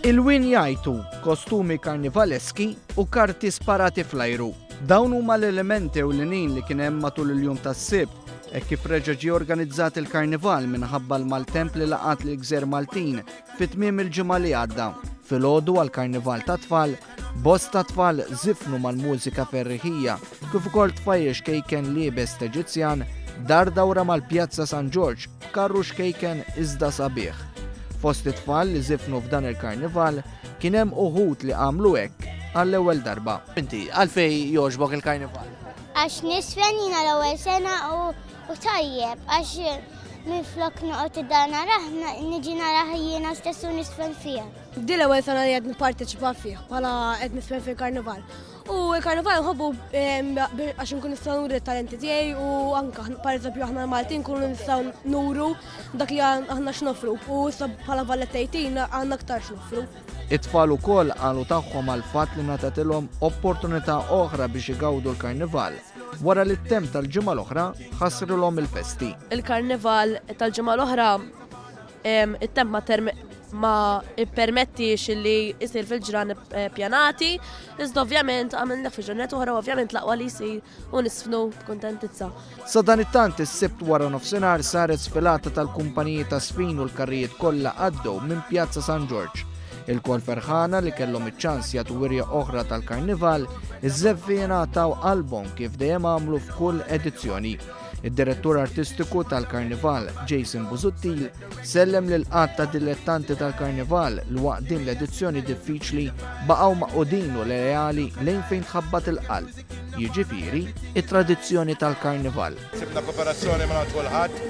Il-win jajtu, kostumi karnivaleski u karti sparati flajru. Dawn huma l-elementi ewlenin li kien hemm matul il-jum tas-sibt kif reġa' ġie organizzat il-karnival minħabba l-maltemp li laqat l-Gżer Maltin fit-tmiem il-ġimgħa li għadda. Filgħodu għall-karnival ta' tfal, bosta tfal żifnu mal-mużika ferriħija kif ukoll tfajjex xkejken liebes Eġizzjan dar dawra mal-Pjazza San George karru xkejken iżda sabiħ. Fost it-tfal li żifnu f'dan il-karnival kien hemm uħud li għamlu hekk għall-ewwel darba. Inti għalfej jogħġbok il-karnival? Għax nisfen jina l-ewwel sena u tajjeb, għax minn flok noqgħod id-dar naraħ, niġi naraħ jiena stess u nisfen fiha. Di l-ewwel sena li qed nipparteċipa fih bħala qed nisfen fil-karnival. U l-karnival nħobbu għax nkun nistgħu nuru t-talenti tiegħi u anke pereżempju aħna Maltin nkunu nistgħu nuru dak li aħna x'nofru u issa bħala Vallettejtin għandna aktar x'nofru. It-tfal ukoll qalu tagħhom għal fatt li ngħatatilhom opportunità oħra biex igawdu l-karnival wara li t-temp tal-ġimgħa l-oħra ħassrilhom il-festi. Il-karnival tal-ġimgħa l-oħra it-temp ma ippermettix li jsir fil-ġran pjanati, iżda ovvjament għamilna fi ġranet oħra ovvjament laqwa li jsir u nisfnu b'kuntentizza. Sa dan it-tant is-sibt wara nofsinhar saret sfilata tal-kumpaniji ta' sfin u l-karrijiet kollha għaddew minn Pjazza San George. Il-kol ferħana li kellhom iċ-ċans jagħtu wirja oħra tal-karnival, iż-żeffi jingħataw album kif dejjem għamlu f'kull edizzjoni. Id-direttur artistiku tal-karnival, Jason Busuttil, sellem lil qatt ta' dilettanti tal-karnival li waqt din l-edizzjoni diffiċli baqgħu maqudin u leali lejn fejn tħabbat il-qalb. Jiġifieri, it-tradizzjoni tal-karnival. Sibna kooperazzjoni ma' kulħadd,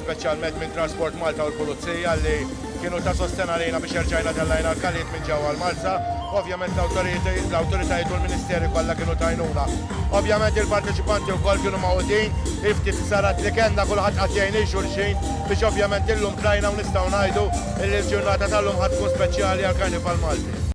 speċjalment minn Trasport Malta u l-Pulizija li kienu ta' sostena lejna biex jerġajna tellajna l-kaliet minn ġewwa l-Malta. Ovvjament l-awtoritajiet u l-Ministeri kollha kienu tajnuna. Ovvjament il-parteċipanti wkoll kienu mawdin, iftit sarat li kellna kulħadd qatt jgħin xulxin biex ovvjament illum trajna u nistgħu ngħidu li l-ġurnata tal-lum ħadd tkun speċjali għall-Karnival Malti.